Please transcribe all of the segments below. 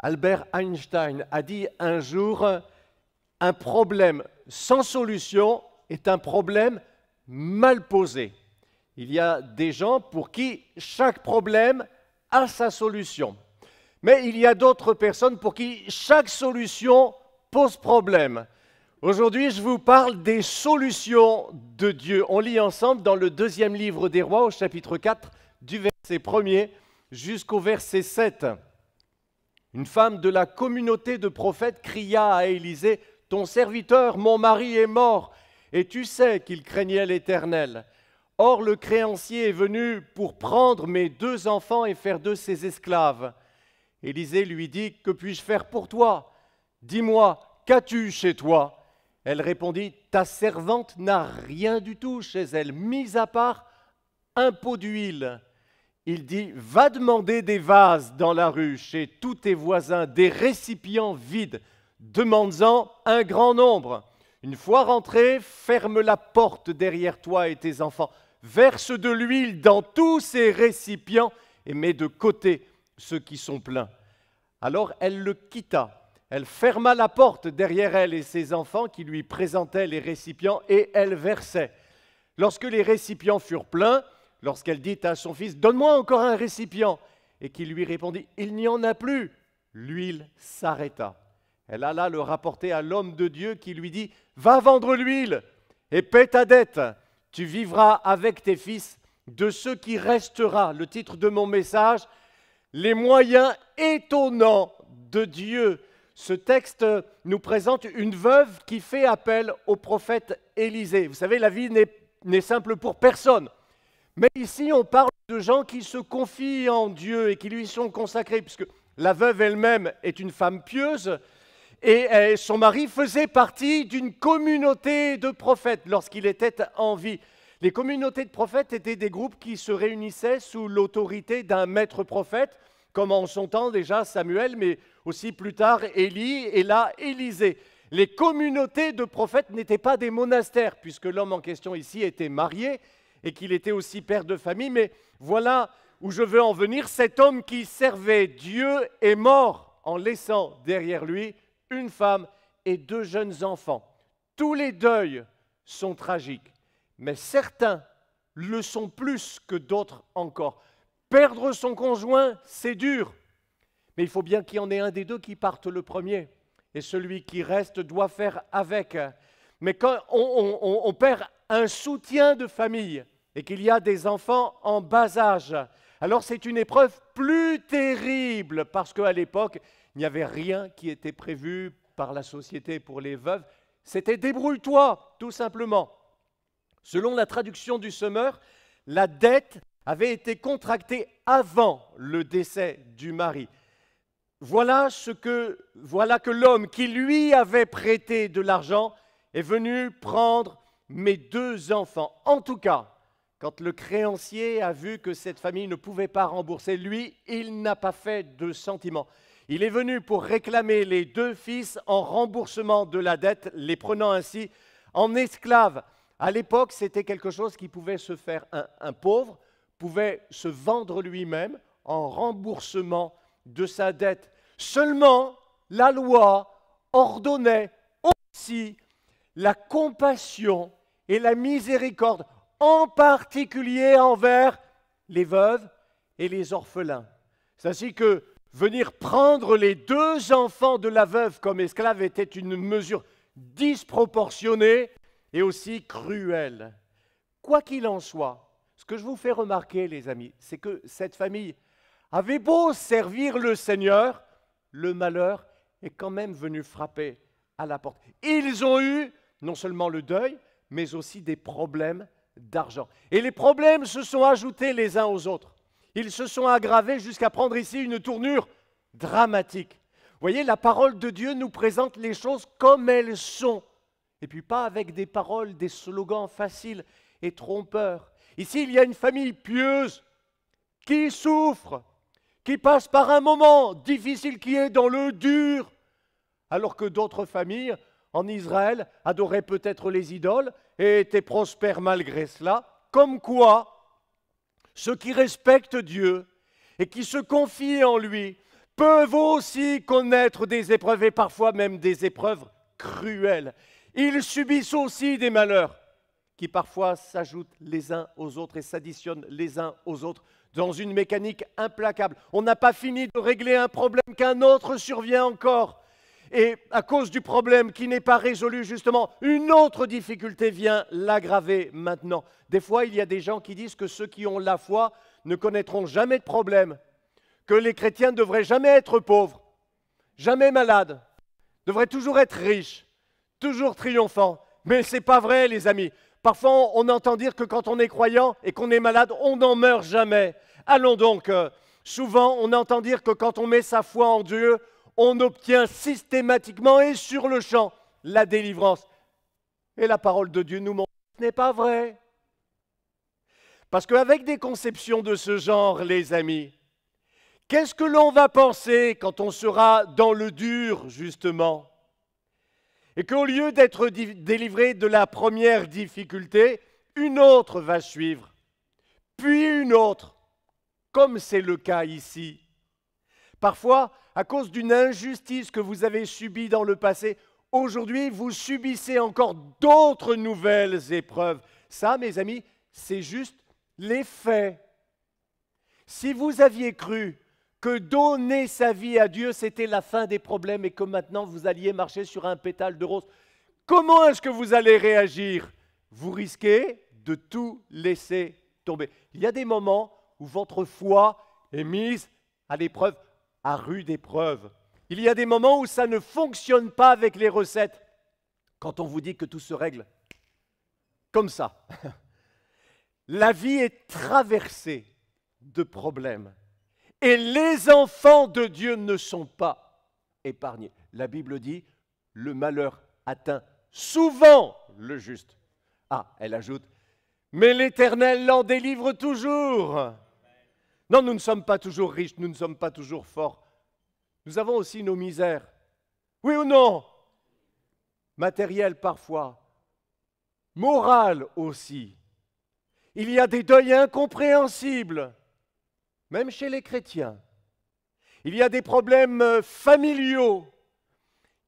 Albert Einstein a dit un jour, un problème sans solution est un problème mal posé. Il y a des gens pour qui chaque problème a sa solution. Mais il y a d'autres personnes pour qui chaque solution pose problème. Aujourd'hui, je vous parle des solutions de Dieu. On lit ensemble dans le deuxième livre des Rois, au chapitre 4, du verset 1er jusqu'au verset 7. Une femme de la communauté de prophètes cria à Élisée, « Ton serviteur, mon mari, est mort, et tu sais qu'il craignait l'Éternel. Or le créancier est venu pour prendre mes 2 enfants et faire d'eux ses esclaves. » Élisée lui dit, « Que puis-je faire pour toi? Dis-moi, qu'as-tu chez toi ?» Elle répondit, « Ta servante n'a rien du tout chez elle, mis à part un pot d'huile. » Il dit, « Va demander des vases dans la rue chez tous tes voisins, des récipients vides. Demande-en un grand nombre. Une fois rentré, ferme la porte derrière toi et tes enfants. Verse de l'huile dans tous ces récipients et mets de côté ceux qui sont pleins. » Alors elle le quitta. Elle ferma la porte derrière elle et ses enfants qui lui présentaient les récipients et elle versait. Lorsque les récipients furent pleins, lorsqu'elle dit à son fils, « Donne-moi encore un récipient » et qu'il lui répondit, « Il n'y en a plus », l'huile s'arrêta. Elle alla le rapporter à l'homme de Dieu qui lui dit, « Va vendre l'huile et paie ta dette. Tu vivras avec tes fils de ce qui restera. » Le titre de mon message, « Les moyens étonnants de Dieu ». Ce texte nous présente une veuve qui fait appel au prophète Élisée. Vous savez, la vie n'est simple pour personne. Mais ici, on parle de gens qui se confient en Dieu et qui lui sont consacrés, puisque la veuve elle-même est une femme pieuse et son mari faisait partie d'une communauté de prophètes lorsqu'il était en vie. Les communautés de prophètes étaient des groupes qui se réunissaient sous l'autorité d'un maître prophète, comme en son temps déjà Samuel, mais aussi plus tard Élie et là Élisée. Les communautés de prophètes n'étaient pas des monastères, puisque l'homme en question ici était marié et qu'il était aussi père de famille, mais voilà où je veux en venir. Cet homme qui servait Dieu est mort en laissant derrière lui une femme et 2 jeunes enfants. Tous les deuils sont tragiques, mais certains le sont plus que d'autres encore. Perdre son conjoint, c'est dur, mais il faut bien qu'il y en ait un des 2 qui parte le premier, et celui qui reste doit faire avec. Mais quand on perd un soutien de famille et qu'il y a des enfants en bas âge, alors c'est une épreuve plus terrible parce qu'à l'époque, il n'y avait rien qui était prévu par la société pour les veuves. C'était débrouille-toi, tout simplement. Selon la traduction du Semeur, la dette avait été contractée avant le décès du mari. Voilà que l'homme qui lui avait prêté de l'argent est venu prendre mes 2 enfants. En tout cas, quand le créancier a vu que cette famille ne pouvait pas rembourser, lui, il n'a pas fait de sentiment. Il est venu pour réclamer les 2 fils en remboursement de la dette, les prenant ainsi en esclaves. À l'époque, c'était quelque chose qui pouvait se faire. Un pauvre pouvait se vendre lui-même en remboursement de sa dette. Seulement, la loi ordonnait aussi la compassion et la miséricorde, en particulier envers les veuves et les orphelins. C'est ainsi que venir prendre les 2 enfants de la veuve comme esclaves était une mesure disproportionnée et aussi cruelle. Quoi qu'il en soit, ce que je vous fais remarquer, les amis, c'est que cette famille avait beau servir le Seigneur, le malheur est quand même venu frapper à la porte. Ils ont eu non seulement le deuil, mais aussi des problèmes d'argent. Et les problèmes se sont ajoutés les uns aux autres. Ils se sont aggravés jusqu'à prendre ici une tournure dramatique. Vous voyez, la parole de Dieu nous présente les choses comme elles sont. Et puis pas avec des paroles, des slogans faciles et trompeurs. Ici, il y a une famille pieuse qui souffre, qui passe par un moment difficile, qui est dans le dur, alors que d'autres familles en Israël adoraient peut-être les idoles et étaient prospères malgré cela. Comme quoi, ceux qui respectent Dieu et qui se confient en lui peuvent aussi connaître des épreuves et parfois même des épreuves cruelles. Ils subissent aussi des malheurs qui parfois s'ajoutent les uns aux autres et s'additionnent les uns aux autres dans une mécanique implacable. On n'a pas fini de régler un problème qu'un autre survient encore. Et à cause du problème qui n'est pas résolu, justement, une autre difficulté vient l'aggraver maintenant. Des fois, il y a des gens qui disent que ceux qui ont la foi ne connaîtront jamais de problème, que les chrétiens ne devraient jamais être pauvres, jamais malades, devraient toujours être riches, toujours triomphants. Mais ce n'est pas vrai, les amis. Parfois, on entend dire que quand on est croyant et qu'on est malade, on n'en meurt jamais. Allons donc, souvent, on entend dire que quand on met sa foi en Dieu, on obtient systématiquement et sur le champ la délivrance. Et la parole de Dieu nous montre que ce n'est pas vrai. Parce qu'avec des conceptions de ce genre, les amis, qu'est-ce que l'on va penser quand on sera dans le dur, justement? Et qu'au lieu d'être délivré de la première difficulté, une autre va suivre, puis une autre, comme c'est le cas ici. Parfois, à cause d'une injustice que vous avez subie dans le passé, aujourd'hui, vous subissez encore d'autres nouvelles épreuves. Ça, mes amis, c'est juste les faits. Si vous aviez cru que donner sa vie à Dieu, c'était la fin des problèmes et que maintenant vous alliez marcher sur un pétale de rose, comment est-ce que vous allez réagir? Vous risquez de tout laisser tomber. Il y a des moments où votre foi est mise à l'épreuve, à rude épreuve. Il y a des moments où ça ne fonctionne pas avec les recettes. Quand on vous dit que tout se règle comme ça. La vie est traversée de problèmes. Et les enfants de Dieu ne sont pas épargnés. La Bible dit, le malheur atteint souvent le juste. Ah, elle ajoute, mais l'Éternel l'en délivre toujours. Non, nous ne sommes pas toujours riches, nous ne sommes pas toujours forts. Nous avons aussi nos misères. Oui ou non? Matériel parfois, moral aussi. Il y a des deuils incompréhensibles, même chez les chrétiens. Il y a des problèmes familiaux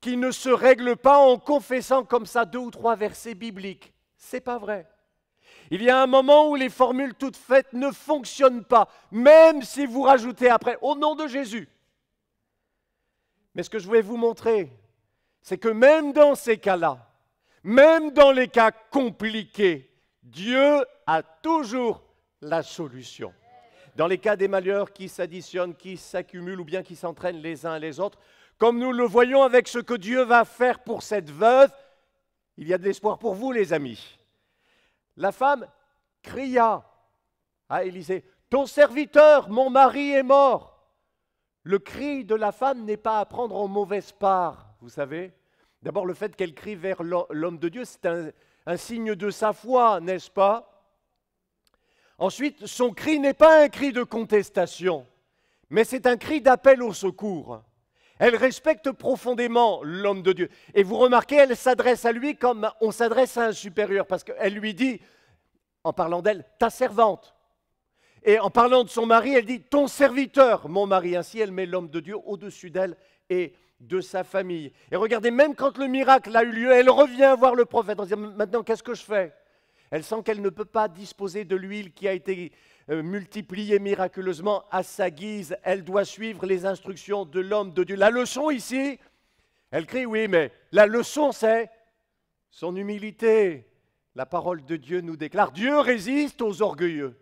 qui ne se règlent pas en confessant comme ça 2 ou 3 versets bibliques. C'est pas vrai. Il y a un moment où les formules toutes faites ne fonctionnent pas, même si vous rajoutez après « au nom de Jésus ». Mais ce que je voulais vous montrer, c'est que même dans ces cas-là, même dans les cas compliqués, Dieu a toujours la solution. Dans les cas des malheurs qui s'additionnent, qui s'accumulent ou bien qui s'entraînent les uns les autres, comme nous le voyons avec ce que Dieu va faire pour cette veuve, il y a de l'espoir pour vous, les amis. La femme cria à Élisée, « Ton serviteur, mon mari est mort !» Le cri de la femme n'est pas à prendre en mauvaise part, vous savez. D'abord, le fait qu'elle crie vers l'homme de Dieu, c'est un signe de sa foi, n'est-ce pas? Ensuite, son cri n'est pas un cri de contestation, mais c'est un cri d'appel au secours. Elle respecte profondément l'homme de Dieu. Et vous remarquez, elle s'adresse à lui comme on s'adresse à un supérieur, parce qu'elle lui dit, en parlant d'elle, ta servante. Et en parlant de son mari, elle dit, ton serviteur, mon mari. Ainsi, elle met l'homme de Dieu au-dessus d'elle et de sa famille. Et regardez, même quand le miracle a eu lieu, elle revient voir le prophète en disant, maintenant, qu'est-ce que je fais? Elle sent qu'elle ne peut pas disposer de l'huile qui a été multipliée miraculeusement à sa guise. Elle doit suivre les instructions de l'homme de Dieu. La leçon ici, elle crie, oui, mais la leçon, c'est son humilité. La parole de Dieu nous déclare, Dieu résiste aux orgueilleux,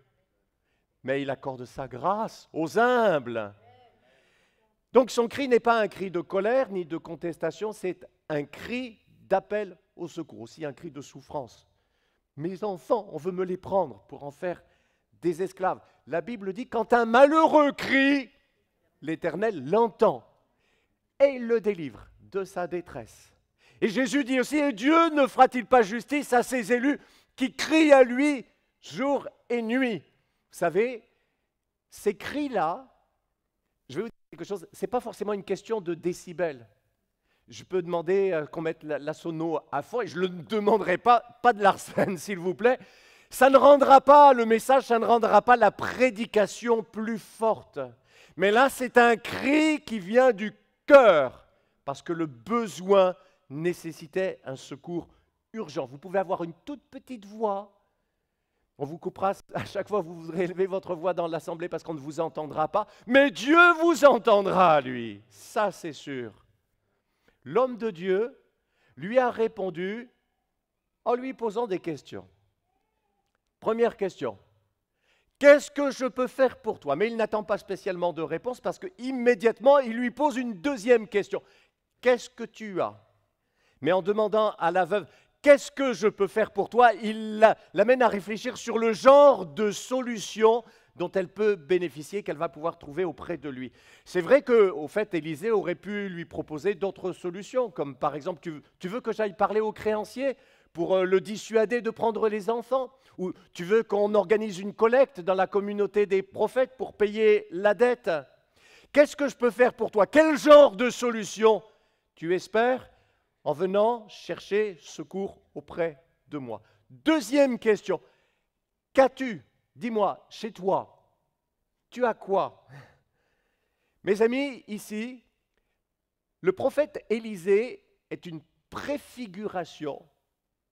mais il accorde sa grâce aux humbles. Donc son cri n'est pas un cri de colère ni de contestation, c'est un cri d'appel au secours, aussi un cri de souffrance. Mes enfants, on veut me les prendre pour en faire des esclaves. La Bible dit, quand un malheureux crie, l'Éternel l'entend et il le délivre de sa détresse. Et Jésus dit aussi, et Dieu ne fera-t-il pas justice à ses élus qui crient à lui jour et nuit? Vous savez, ces cris-là, je vais vous dire quelque chose, ce n'est pas forcément une question de décibels. Je peux demander qu'on mette la sono à fond et je ne le demanderai pas de l'arsène, s'il vous plaît. Ça ne rendra pas le message, ça ne rendra pas la prédication plus forte. Mais là, c'est un cri qui vient du cœur, parce que le besoin nécessitait un secours urgent. Vous pouvez avoir une toute petite voix. On vous coupera à chaque fois que vous voudrez élever votre voix dans l'assemblée parce qu'on ne vous entendra pas. Mais Dieu vous entendra, lui. Ça, c'est sûr. L'homme de Dieu lui a répondu en lui posant des questions. Première question. Qu'est-ce que je peux faire pour toi? Mais il n'attend pas spécialement de réponse parce qu'immédiatement, il lui pose une deuxième question. Qu'est-ce que tu as? Mais en demandant à la veuve, qu'est-ce que je peux faire pour toi? Il l'amène à réfléchir sur le genre de solution dont elle peut bénéficier, qu'elle va pouvoir trouver auprès de lui. C'est vrai qu'au fait, Élisée aurait pu lui proposer d'autres solutions, comme par exemple, tu veux que j'aille parler au créancier pour le dissuader de prendre les enfants? Ou tu veux qu'on organise une collecte dans la communauté des prophètes pour payer la dette? Qu'est-ce que je peux faire pour toi? Quel genre de solution tu espères en venant chercher secours auprès de moi? Deuxième question, qu'as-tu? Dis-moi, chez toi, tu as quoi? Mes amis, ici, le prophète Élisée est une préfiguration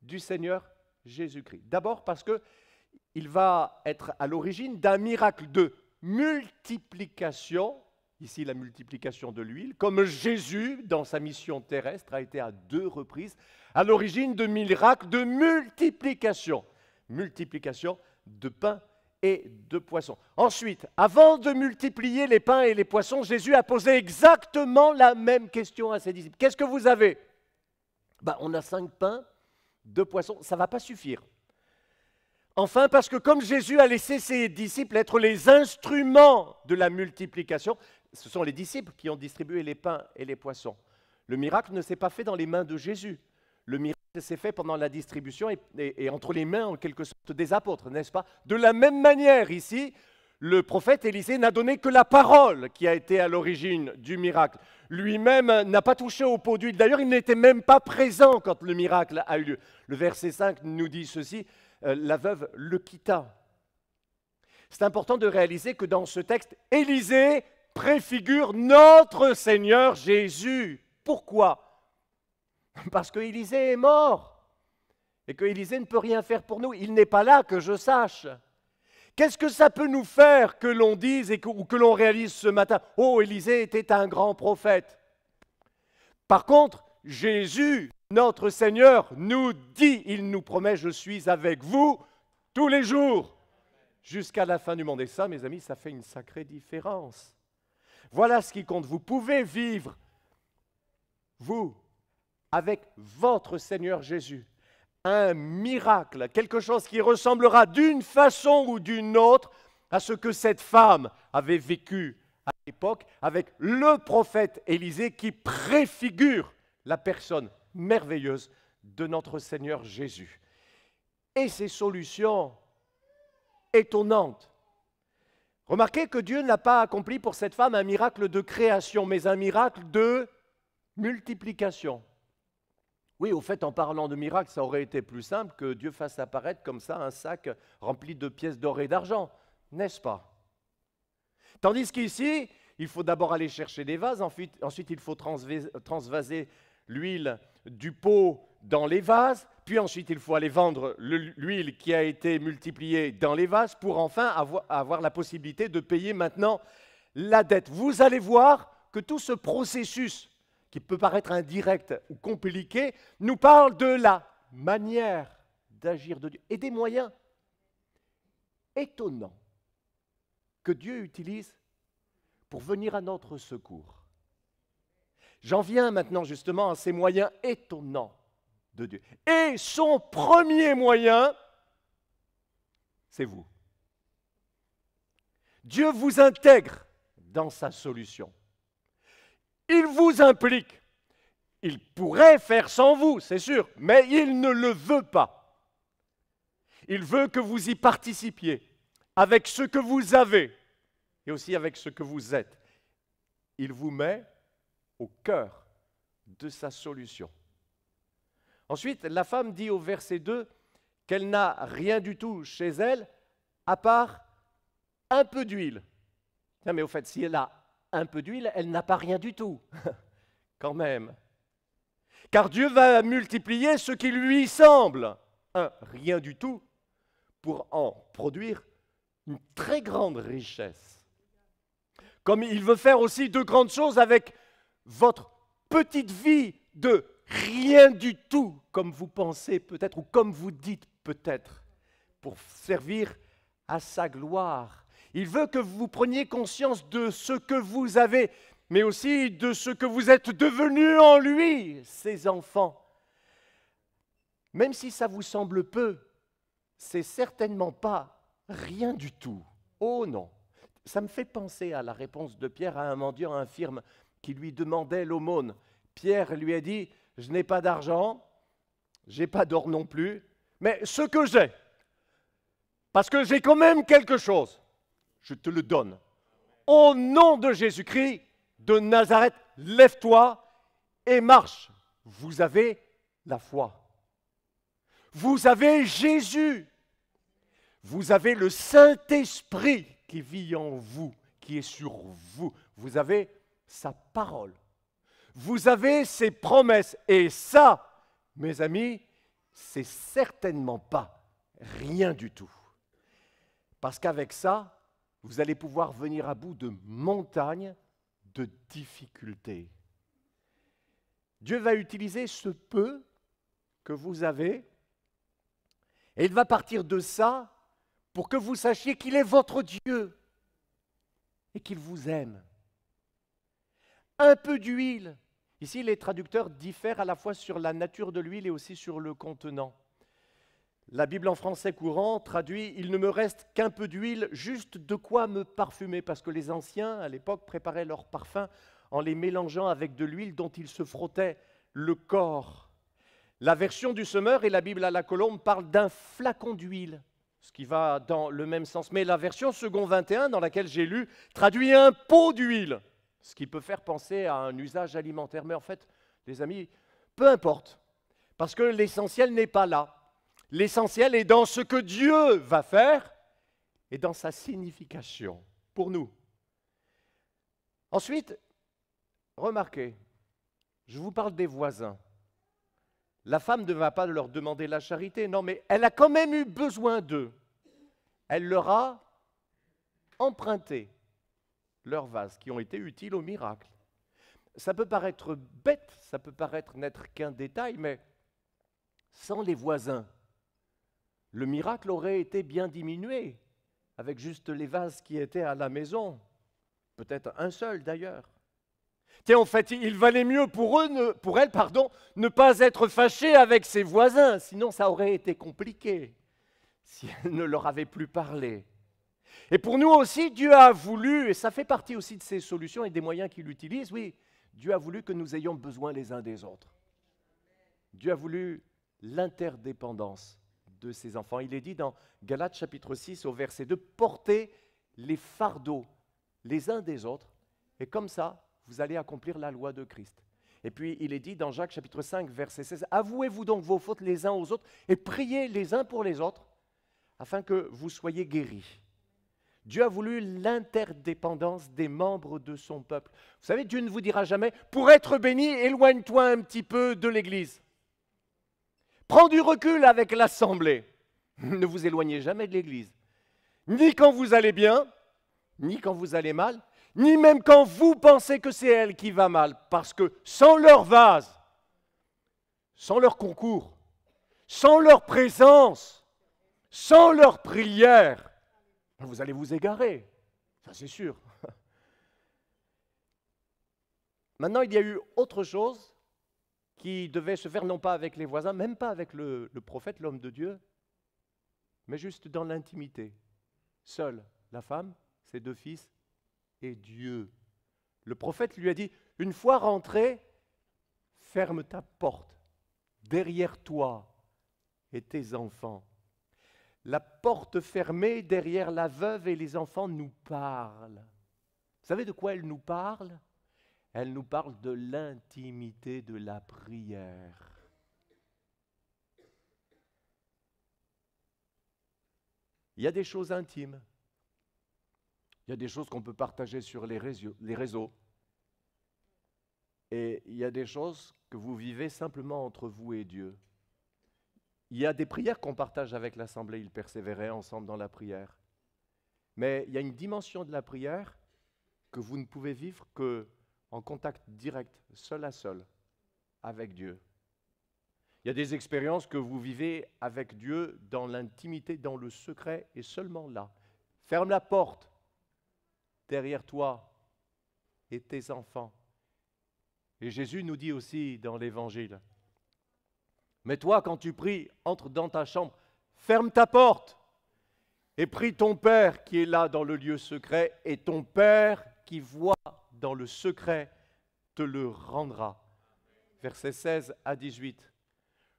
du Seigneur Jésus-Christ. D'abord parce qu'il va être à l'origine d'un miracle de multiplication, ici la multiplication de l'huile, comme Jésus, dans sa mission terrestre, a été à 2 reprises à l'origine de miracles de multiplication. Multiplication de pain et de poissons. Ensuite, avant de multiplier les pains et les poissons, Jésus a posé exactement la même question à ses disciples. Qu'est-ce que vous avez? On a 5 pains, 2 poissons, ça ne va pas suffire. Enfin, parce que comme Jésus a laissé ses disciples être les instruments de la multiplication, ce sont les disciples qui ont distribué les pains et les poissons. Le miracle ne s'est pas fait dans les mains de Jésus. Le miracle s'est fait pendant la distribution et entre les mains, en quelque sorte, des apôtres, n'est-ce pas? De la même manière, ici, le prophète Élisée n'a donné que la parole qui a été à l'origine du miracle. Lui-même n'a pas touché au pot d'huile. D'ailleurs, il n'était même pas présent quand le miracle a eu lieu. Le verset 5 nous dit ceci, la veuve le quitta. C'est important de réaliser que dans ce texte, Élisée préfigure notre Seigneur Jésus. Pourquoi? Parce que Élisée est mort et que Élisée ne peut rien faire pour nous. Il n'est pas là, que je sache. Qu'est-ce que ça peut nous faire que l'on dise ou que l'on réalise ce matin? Oh, Élisée était un grand prophète. Par contre, Jésus, notre Seigneur, nous dit, il nous promet, je suis avec vous tous les jours jusqu'à la fin du monde. Et ça, mes amis, ça fait une sacrée différence. Voilà ce qui compte. Vous pouvez vivre, vous, avec votre Seigneur Jésus, un miracle, quelque chose qui ressemblera d'une façon ou d'une autre à ce que cette femme avait vécu à l'époque avec le prophète Élisée qui préfigure la personne merveilleuse de notre Seigneur Jésus. Et ces solutions étonnantes. Remarquez que Dieu n'a pas accompli pour cette femme un miracle de création, mais un miracle de multiplication. Oui, au fait, en parlant de miracle, ça aurait été plus simple que Dieu fasse apparaître comme ça un sac rempli de pièces d'or et d'argent, n'est-ce pas? Tandis qu'ici, il faut d'abord aller chercher des vases, ensuite il faut transvaser l'huile du pot dans les vases, puis ensuite il faut aller vendre l'huile qui a été multipliée dans les vases pour enfin avoir la possibilité de payer maintenant la dette. Vous allez voir que tout ce processus qui peut paraître indirect ou compliqué, nous parle de la manière d'agir de Dieu et des moyens étonnants que Dieu utilise pour venir à notre secours. J'en viens maintenant justement à ces moyens étonnants de Dieu. Et son premier moyen, c'est vous. Dieu vous intègre dans sa solution. Il vous implique. Il pourrait faire sans vous, c'est sûr, mais il ne le veut pas. Il veut que vous y participiez avec ce que vous avez et aussi avec ce que vous êtes. Il vous met au cœur de sa solution. Ensuite, la femme dit au verset 2 qu'elle n'a rien du tout chez elle à part un peu d'huile. Mais au fait, si elle a un peu d'huile, elle n'a pas rien du tout, quand même. Car Dieu va multiplier ce qui lui semble un rien du tout pour en produire une très grande richesse. Comme il veut faire aussi de grandes choses avec votre petite vie de rien du tout, comme vous pensez peut-être ou comme vous dites peut-être, pour servir à sa gloire. Il veut que vous preniez conscience de ce que vous avez, mais aussi de ce que vous êtes devenus en lui, ses enfants. Même si ça vous semble peu, c'est certainement pas rien du tout. Oh non! Ça me fait penser à la réponse de Pierre à un mendiant infirme qui lui demandait l'aumône. Pierre lui a dit, je n'ai pas d'argent, j'ai pas d'or non plus, mais ce que j'ai, parce que j'ai quand même quelque chose, je te le donne. Au nom de Jésus-Christ de Nazareth, lève-toi et marche. Vous avez la foi. Vous avez Jésus. Vous avez le Saint-Esprit qui vit en vous, qui est sur vous. Vous avez sa parole. Vous avez ses promesses. Et ça, mes amis, c'est certainement pas rien du tout. Parce qu'avec ça, vous allez pouvoir venir à bout de montagnes de difficultés. Dieu va utiliser ce peu que vous avez et il va partir de ça pour que vous sachiez qu'il est votre Dieu et qu'il vous aime. Un peu d'huile. Ici, les traducteurs diffèrent à la fois sur la nature de l'huile et aussi sur le contenant. La Bible en français courant traduit « Il ne me reste qu'un peu d'huile, juste de quoi me parfumer », parce que les anciens, à l'époque, préparaient leur parfum en les mélangeant avec de l'huile dont ils se frottaient le corps. La version du Semeur et la Bible à la colombe parle d'un flacon d'huile, ce qui va dans le même sens. Mais la version second 21, dans laquelle j'ai lu, traduit un pot d'huile, ce qui peut faire penser à un usage alimentaire. Mais en fait, les amis, peu importe, parce que l'essentiel n'est pas là. L'essentiel est dans ce que Dieu va faire et dans sa signification pour nous. Ensuite, remarquez, je vous parle des voisins. La femme ne va pas leur demander la charité, non, mais elle a quand même eu besoin d'eux. Elle leur a emprunté leurs vases qui ont été utiles au miracle. Ça peut paraître bête, ça peut paraître n'être qu'un détail, mais sans les voisins, le miracle aurait été bien diminué, avec juste les vases qui étaient à la maison, peut-être un seul d'ailleurs. Tiens, en fait, il valait mieux pour eux, ne pas être fâchés avec ses voisins, sinon ça aurait été compliqué si elle ne leur avait plus parlé. Et pour nous aussi, Dieu a voulu, et ça fait partie aussi de ses solutions et des moyens qu'il utilise, oui, Dieu a voulu que nous ayons besoin les uns des autres. Dieu a voulu l'interdépendance de ses enfants. Il est dit dans Galates chapitre 6 au verset 2, portez les fardeaux les uns des autres, et comme ça, vous allez accomplir la loi de Christ. Et puis il est dit dans Jacques chapitre 5 verset 16, avouez-vous donc vos fautes les uns aux autres et priez les uns pour les autres, afin que vous soyez guéris. Dieu a voulu l'interdépendance des membres de son peuple. Vous savez, Dieu ne vous dira jamais, pour être béni, éloigne-toi un petit peu de l'Église. Prends du recul avec l'Assemblée. Ne vous éloignez jamais de l'Église. Ni quand vous allez bien, ni quand vous allez mal, ni même quand vous pensez que c'est elle qui va mal. Parce que sans leur vase, sans leur concours, sans leur présence, sans leur prière, vous allez vous égarer. Ça, c'est sûr. Maintenant, il y a eu autre chose qui devait se faire non pas avec les voisins, même pas avec le prophète, l'homme de Dieu, mais juste dans l'intimité. Seule la femme, ses deux fils et Dieu. Le prophète lui a dit, une fois rentré, ferme ta porte derrière toi et tes enfants. La porte fermée derrière la veuve et les enfants nous parle. Vous savez de quoi elle nous parle? Elle nous parle de l'intimité de la prière. Il y a des choses intimes Il y a des choses qu'on peut partager sur les réseaux. Et il y a des choses que vous vivez simplement entre vous et Dieu. Il y a des prières qu'on partage avec l'Assemblée, ils persévéraient ensemble dans la prière. Mais il y a une dimension de la prière que vous ne pouvez vivre qu'en contact direct, seul à seul, avec Dieu. Il y a des expériences que vous vivez avec Dieu dans l'intimité, dans le secret, et seulement là. Ferme la porte derrière toi et tes enfants. Et Jésus nous dit aussi dans l'Évangile, mais toi, quand tu pries, entre dans ta chambre, ferme ta porte et prie ton Père qui est là dans le lieu secret, et ton Père qui voit dans le secret te le rendra. Versets 16 à 18.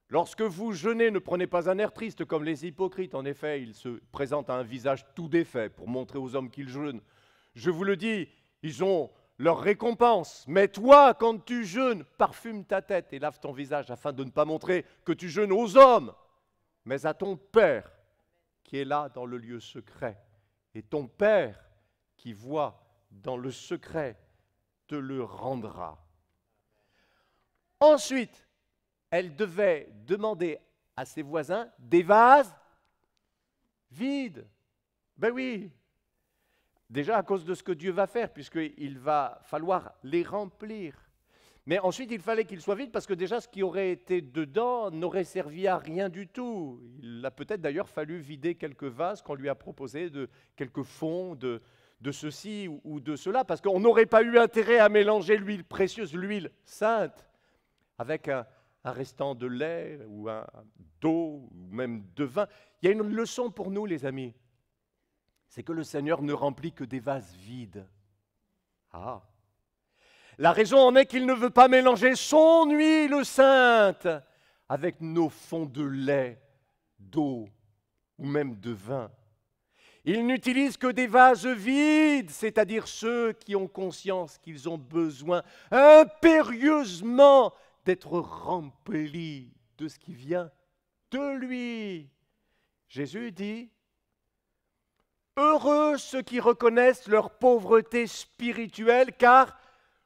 Lorsque vous jeûnez, ne prenez pas un air triste comme les hypocrites. En effet, ils se présentent à un visage tout défait pour montrer aux hommes qu'ils jeûnent. Je vous le dis, ils ont leur récompense. Mais toi, quand tu jeûnes, parfume ta tête et lave ton visage afin de ne pas montrer que tu jeûnes aux hommes, mais à ton Père qui est là dans le lieu secret. Et ton Père qui voit dans le secret te le rendra. Ensuite, elle devait demander à ses voisins des vases vides. Ben oui, déjà à cause de ce que Dieu va faire, puisqu'il va falloir les remplir. Mais ensuite, il fallait qu'ils soient vides, parce que déjà, ce qui aurait été dedans n'aurait servi à rien du tout. Il a peut-être d'ailleurs fallu vider quelques vases qu'on lui a proposés, de quelques fonds, de ceci ou de cela, parce qu'on n'aurait pas eu intérêt à mélanger l'huile précieuse, l'huile sainte, avec un restant de lait ou d'eau ou même de vin. Il y a une leçon pour nous, les amis. C'est que le Seigneur ne remplit que des vases vides. Ah! La raison en est qu'il ne veut pas mélanger son huile sainte avec nos fonds de lait, d'eau ou même de vin. Il n'utilise que des vases vides, c'est-à-dire ceux qui ont conscience qu'ils ont besoin impérieusement d'être remplis de ce qui vient de lui. Jésus dit, « Heureux ceux qui reconnaissent leur pauvreté spirituelle, car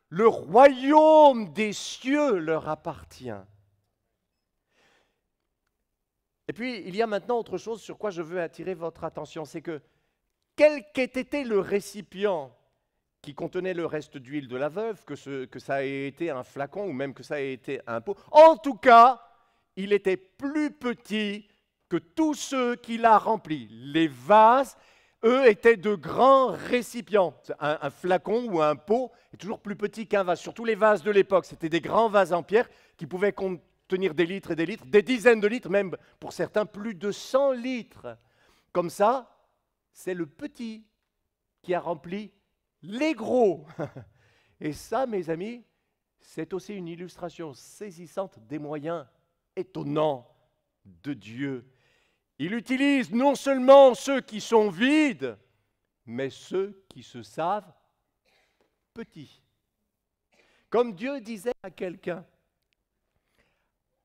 le royaume des cieux leur appartient. » Et puis, il y a maintenant autre chose sur quoi je veux attirer votre attention, c'est que, quel qu'ait été le récipient qui contenait le reste d'huile de la veuve, que ça ait été un flacon ou même que ça ait été un pot, en tout cas, il était plus petit que tous ceux qu'il a remplis. Les vases, eux, étaient de grands récipients. Un flacon ou un pot est toujours plus petit qu'un vase. Surtout les vases de l'époque, c'était des grands vases en pierre qui pouvaient contenir des litres et des litres, des dizaines de litres, même pour certains plus de 100 litres. Comme ça, c'est le petit qui a rempli les gros. Et ça, mes amis, c'est aussi une illustration saisissante des moyens étonnants de Dieu. Il utilise non seulement ceux qui sont vides, mais ceux qui se savent petits. Comme Dieu disait à quelqu'un,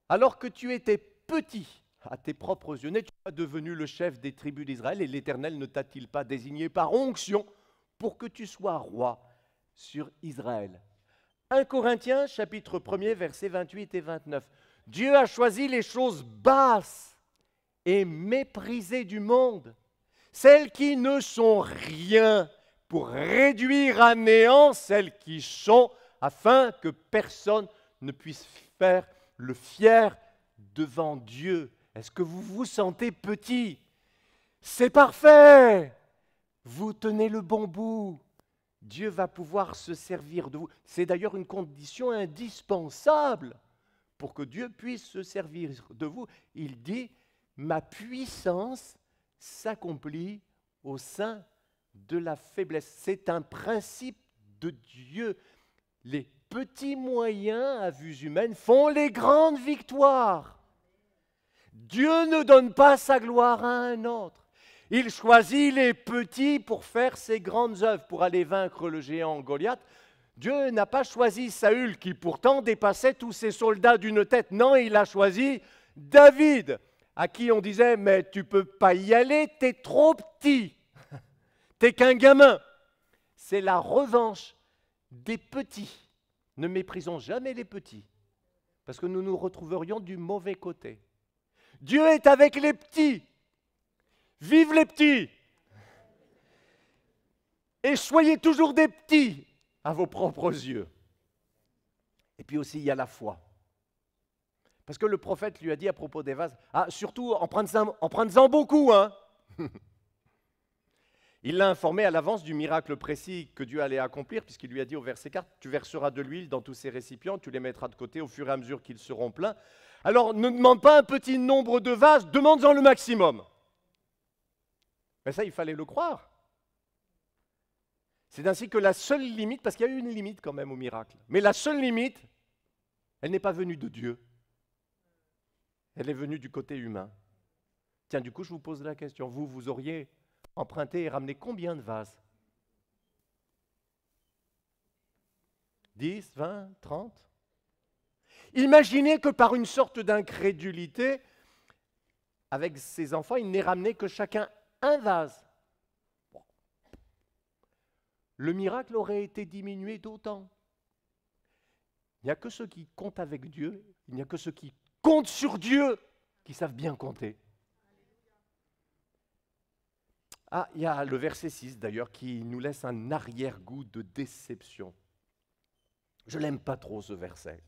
alors que tu étais petit à tes propres yeux, n'es-tu pas devenu le chef des tribus d'Israël, et l'Éternel ne t'a-t-il pas désigné par onction pour que tu sois roi sur Israël? 1 Corinthiens, chapitre 1er, versets 28 et 29. Dieu a choisi les choses basses et méprisées du monde, celles qui ne sont rien, pour réduire à néant celles qui sont, afin que personne ne puisse faire le fier devant Dieu. Est-ce que vous vous sentez petit? C'est parfait! Vous tenez le bon bout. Dieu va pouvoir se servir de vous. C'est d'ailleurs une condition indispensable pour que Dieu puisse se servir de vous. Il dit, ma puissance s'accomplit au sein de la faiblesse. C'est un principe de Dieu. Les petits moyens à vue humaine font les grandes victoires. Dieu ne donne pas sa gloire à un autre. Il choisit les petits pour faire ses grandes œuvres, pour aller vaincre le géant Goliath. Dieu n'a pas choisi Saül, qui pourtant dépassait tous ses soldats d'une tête. Non, il a choisi David, à qui on disait « Mais tu ne peux pas y aller, tu es trop petit, tu n'es qu'un gamin. » c'est la revanche des petits. Ne méprisons jamais les petits, parce que nous nous retrouverions du mauvais côté. Dieu est avec les petits. Vive les petits! Et soyez toujours des petits à vos propres yeux. Et puis aussi, il y a la foi. Parce que le prophète lui a dit à propos des vases, surtout en prenant beaucoup, hein. Il l'a informé à l'avance du miracle précis que Dieu allait accomplir, puisqu'il lui a dit au verset 4, « Tu verseras de l'huile dans tous ces récipients, tu les mettras de côté au fur et à mesure qu'ils seront pleins. » Alors, ne demande pas un petit nombre de vases, demande-en le maximum. Mais ça, il fallait le croire. C'est ainsi que la seule limite, parce qu'il y a eu une limite quand même au miracle, mais la seule limite, elle n'est pas venue de Dieu. Elle est venue du côté humain. Tiens, du coup, je vous pose la question. Vous auriez emprunté et ramené combien de vases? 10, 20, 30? Imaginez que par une sorte d'incrédulité, avec ses enfants, il n'ait ramené que chacun un vase. Bon. Le miracle aurait été diminué d'autant. Il n'y a que ceux qui comptent avec Dieu, il n'y a que ceux qui comptent sur Dieu qui savent bien compter. Il y a le verset 6 d'ailleurs qui nous laisse un arrière-goût de déception. Je n'aime pas trop ce verset.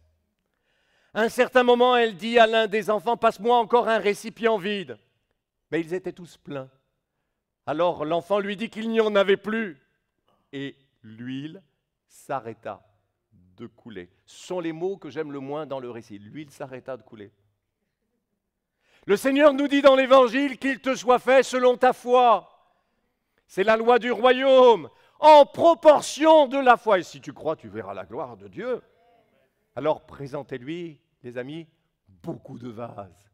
À un certain moment, elle dit à l'un des enfants, « Passe-moi encore un récipient vide. » Mais ils étaient tous pleins. Alors l'enfant lui dit qu'il n'y en avait plus. Et l'huile s'arrêta de couler. Ce sont les mots que j'aime le moins dans le récit. L'huile s'arrêta de couler. Le Seigneur nous dit dans l'Évangile qu'il te soit fait selon ta foi. C'est la loi du royaume, en proportion de la foi. Et si tu crois, tu verras la gloire de Dieu. Alors présentez-lui, les amis, beaucoup de vases.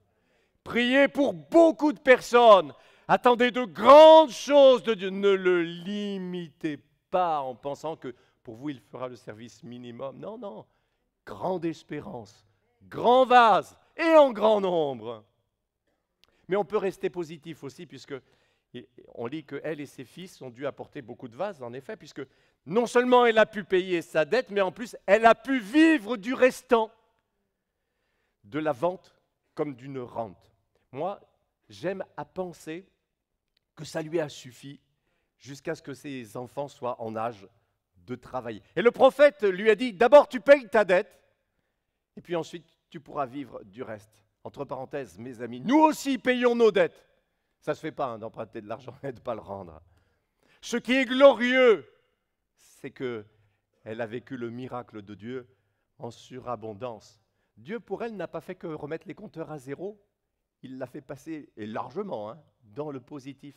Priez pour beaucoup de personnes. Attendez de grandes choses de Dieu. Ne le limitez pas en pensant que pour vous, il fera le service minimum. Non, non. Grande espérance, grand vase et en grand nombre. Mais on peut rester positif aussi, puisque on lit qu'elle et ses fils ont dû apporter beaucoup de vases, en effet, puisque non seulement elle a pu payer sa dette, mais en plus, elle a pu vivre du restant de la vente comme d'une rente. Moi, j'aime à penser que ça lui a suffi jusqu'à ce que ses enfants soient en âge de travailler. Et le prophète lui a dit, d'abord tu payes ta dette, et puis ensuite tu pourras vivre du reste. Entre parenthèses, mes amis, nous aussi payons nos dettes. Ça ne se fait pas d'emprunter de l'argent et de ne pas le rendre. Ce qui est glorieux, c'est qu'elle a vécu le miracle de Dieu en surabondance. Dieu, pour elle, n'a pas fait que remettre les compteurs à zéro. Il l'a fait passer, et largement, dans le positif.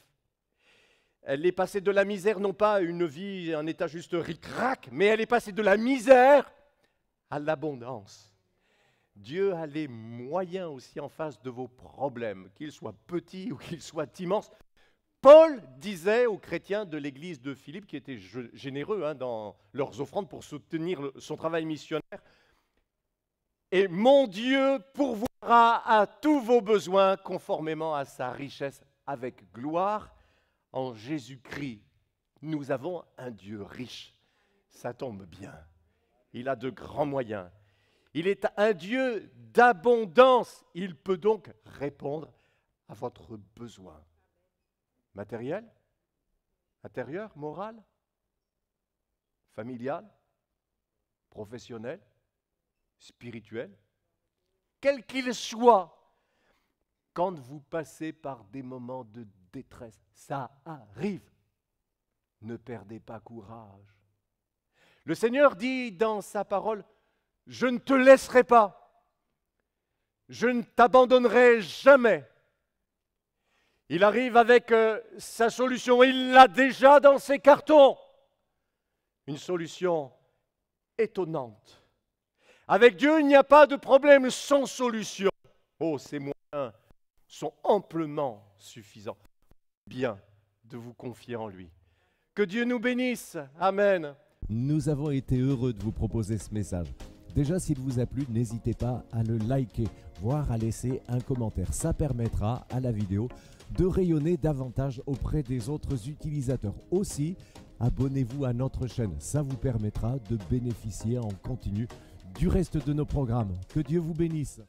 Elle est passée de la misère, non pas à une vie, un état juste ric-rac, mais elle est passée de la misère à l'abondance. Dieu a les moyens aussi en face de vos problèmes, qu'ils soient petits ou qu'ils soient immenses. Paul disait aux chrétiens de l'église de Philippe, qui étaient généreux dans leurs offrandes pour soutenir son travail missionnaire, « Et mon Dieu pourvoira à tous vos besoins conformément à sa richesse avec gloire en Jésus-Christ. » Nous avons un Dieu riche. Ça tombe bien. Il a de grands moyens. Il est un Dieu d'abondance. Il peut donc répondre à votre besoin. Matériel, intérieur, moral, familial, professionnel, spirituel, quel qu'il soit, quand vous passez par des moments de détresse, ça arrive. Ne perdez pas courage. Le Seigneur dit dans sa parole, « Je ne te laisserai pas, je ne t'abandonnerai jamais. » Il arrive avec sa solution, il l'a déjà dans ses cartons. Une solution étonnante. Avec Dieu, il n'y a pas de problème sans solution. Oh, ces moyens sont amplement suffisants. Bien de vous confier en lui. Que Dieu nous bénisse. Amen. Nous avons été heureux de vous proposer ce message. Déjà, s'il vous a plu, n'hésitez pas à le liker, voire à laisser un commentaire. Ça permettra à la vidéo de rayonner davantage auprès des autres utilisateurs. Aussi, abonnez-vous à notre chaîne. Ça vous permettra de bénéficier en continu du reste de nos programmes. Que Dieu vous bénisse.